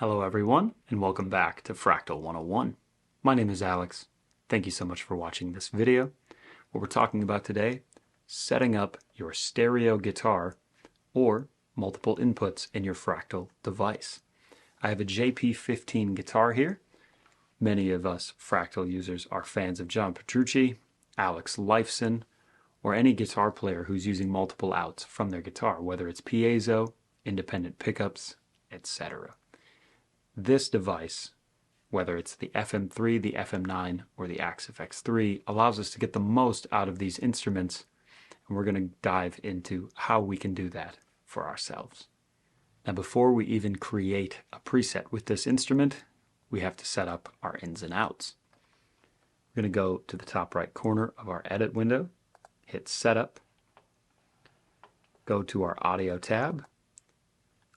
Hello everyone, and welcome back to Fractal 101. My name is Alex. Thank you so much for watching this video. What we're talking about today, setting up your stereo guitar or multiple inputs in your Fractal device. I have a JP15 guitar here. Many of us Fractal users are fans of John Petrucci, Alex Lifeson, or any guitar player who's using multiple outs from their guitar, whether it's piezo, independent pickups, etc. This device, whether it's the FM3, the FM9, or the AXIF-X3, allows us to get the most out of these instruments, and we're going to dive into how we can do that for ourselves. Now, before we even create a preset with this instrument, we have to set up our ins and outs. We're going to go to the top right corner of our edit window, hit Setup, go to our Audio tab.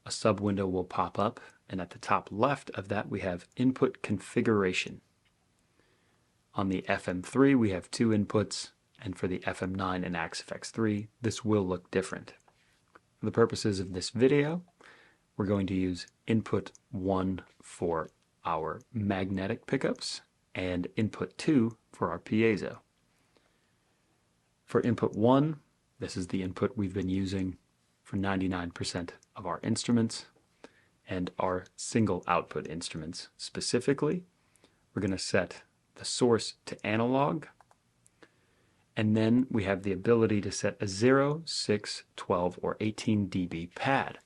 A sub window will pop up, and at the top left of that we have Input Configuration. On the FM3 we have two inputs, and for the FM9 and AXIF-X3 this will look different. For the purposes of this video, we're going to use input 1 for our magnetic pickups and input 2 for our piezo. For input 1, this is the input we've been using for 99% of our instruments and our single output instruments. Specifically, we're going to set the source to analog, and then we have the ability to set a 0, 6, 12, or 18 dB pad.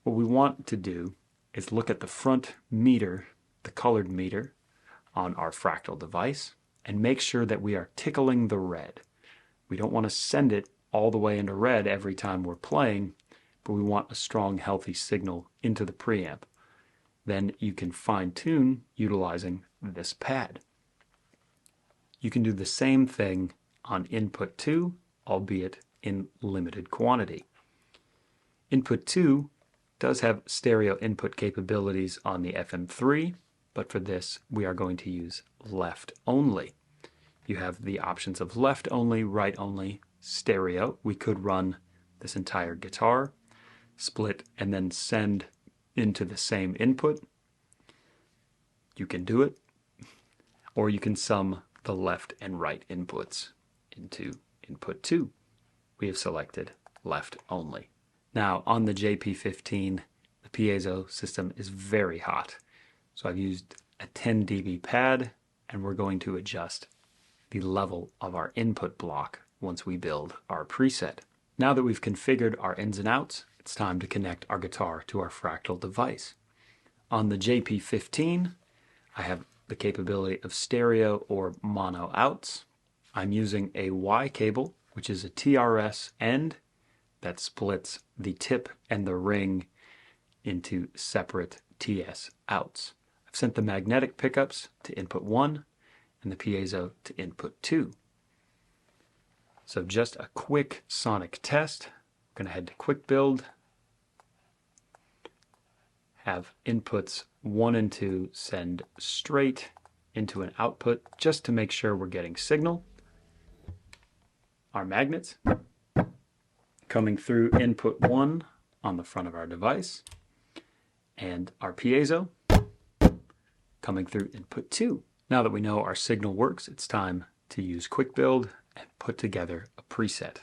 What we want to do is look at the front meter, the colored meter, on our Fractal device, and make sure that we are tickling the red. We don't want to send it all the way into red every time we're playing, but we want a strong, healthy signal into the preamp. Then you can fine-tune utilizing this pad. You can do the same thing on input 2, albeit in limited quantity. Input 2 does have stereo input capabilities on the FM3, but for this we are going to use left only. You have the options of left only, right only, stereo. We could run this entire guitar, split, and then send into the same input. You can do it, or you can sum the left and right inputs into input 2. We have selected left only. Now on the JP15, the piezo system is very hot, so I've used a 10 dB pad, and we're going to adjust the level of our input block once we build our preset. Now that we've configured our ins and outs, it's time to connect our guitar to our Fractal device. On the JP15, I have the capability of stereo or mono outs. I'm using a Y cable, which is a TRS end that splits the tip and the ring into separate TS outs. I've sent the magnetic pickups to input 1 and the piezo to input 2. So just a quick sonic test. I'm going to head to Quick Build, have inputs 1 and 2 send straight into an output just to make sure we're getting signal. Our magnets coming through input 1 on the front of our device, and our piezo coming through input 2. Now that we know our signal works, it's time to use Quick Build and put together a preset.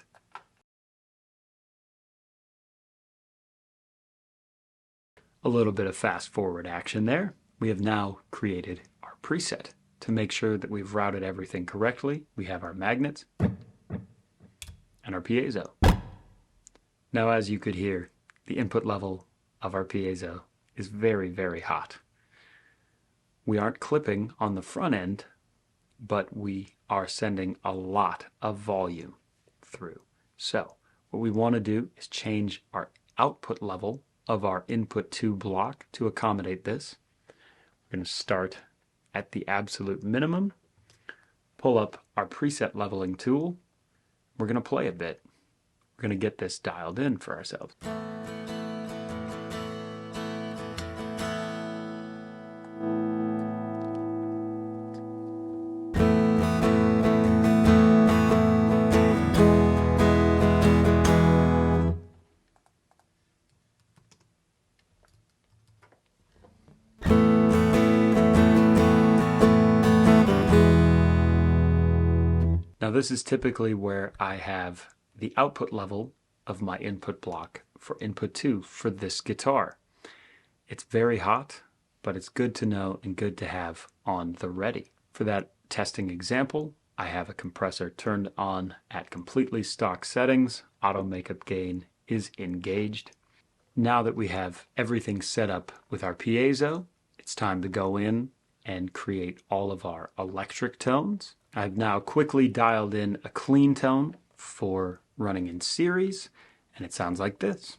A little bit of fast forward action there. We have now created our preset. To make sure that we've routed everything correctly, we have our magnets and our piezo. Now, as you could hear, the input level of our piezo is very, very hot. We aren't clipping on the front end, but we are sending a lot of volume through. So what we want to do is change our output level of our input 2 block to accommodate this. We're going to start at the absolute minimum, pull up our preset leveling tool. We're going to play a bit. We're going to get this dialed in for ourselves. this is typically where I have the output level of my input block for input 2 for this guitar. It's very hot, but it's good to know and good to have on the ready. For that testing example, I have a compressor turned on at completely stock settings. Auto makeup gain is engaged. Now that we have everything set up with our piezo, it's time to go in and create all of our electric tones. I've now quickly dialed in a clean tone for running in series, and it sounds like this.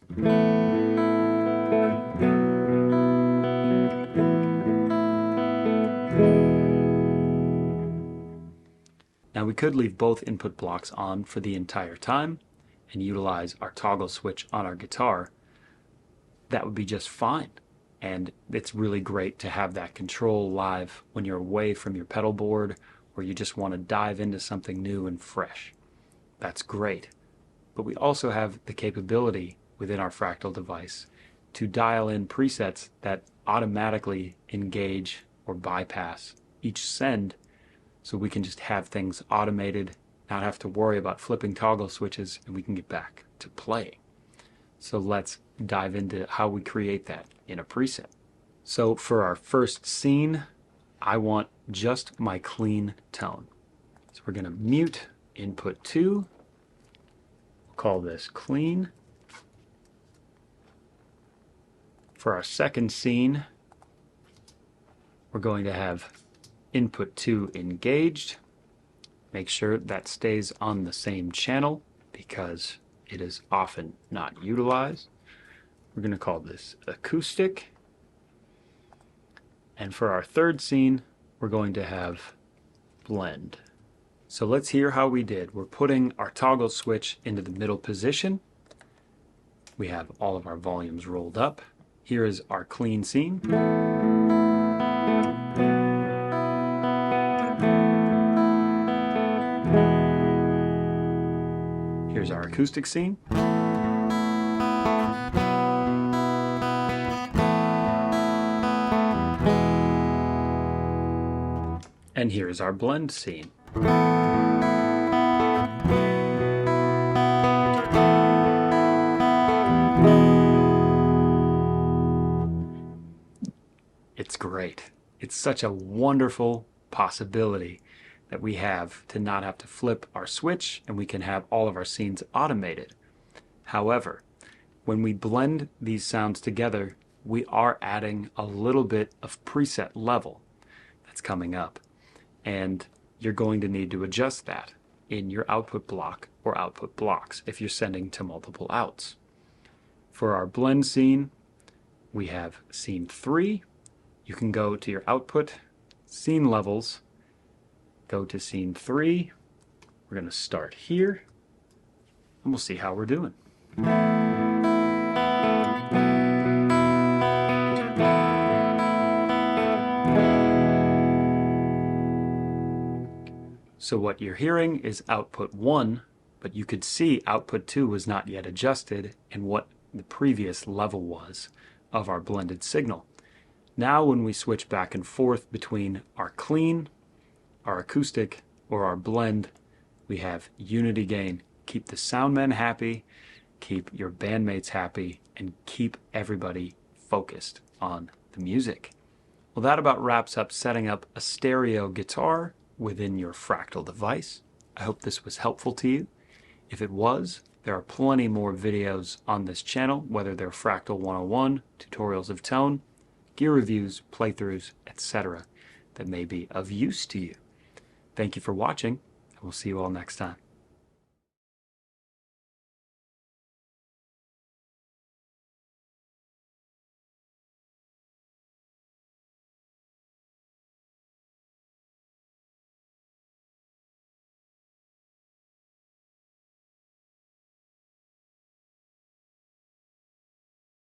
Now we could leave both input blocks on for the entire time and utilize our toggle switch on our guitar. That would be just fine. And it's really great to have that control live when you're away from your pedal board or you just want to dive into something new and fresh. That's great. But we also have the capability within our Fractal device to dial in presets that automatically engage or bypass each send, so we can just have things automated, not have to worry about flipping toggle switches, and we can get back to playing. So let's dive into how we create that in a preset. So for our first scene, I want just my clean tone. So we're going to mute input 2. We'll call this clean. For our second scene, we're going to have input 2 engaged. Make sure that stays on the same channel because it is often not utilized. We're going to call this acoustic. And for our third scene, we're going to have blend. So let's hear how we did. We're putting our toggle switch into the middle position. We have all of our volumes rolled up. Here is our clean scene. Here's our acoustic scene. And here's our blend scene. It's great. It's such a wonderful possibility that we have to not have to flip our switch, and we can have all of our scenes automated. However, when we blend these sounds together, we are adding a little bit of preset level that's coming up, and you're going to need to adjust that in your output block or output blocks if you're sending to multiple outs. For our blend scene, we have scene 3. You can go to your output, scene levels, go to scene 3. We're going to start here, and we'll see how we're doing. So what you're hearing is output 1, but you could see output 2 was not yet adjusted and what the previous level was of our blended signal. Now when we switch back and forth between our clean, our acoustic, or our blend, we have unity gain. Keep the soundmen happy, keep your bandmates happy, and keep everybody focused on the music. Well, that about wraps up setting up a stereo guitar within your Fractal device. I hope this was helpful to you. If it was, there are plenty more videos on this channel, whether they're Fractal 101, tutorials of tone, gear reviews, playthroughs, etc., that may be of use to you. Thank you for watching, and we'll see you all next time.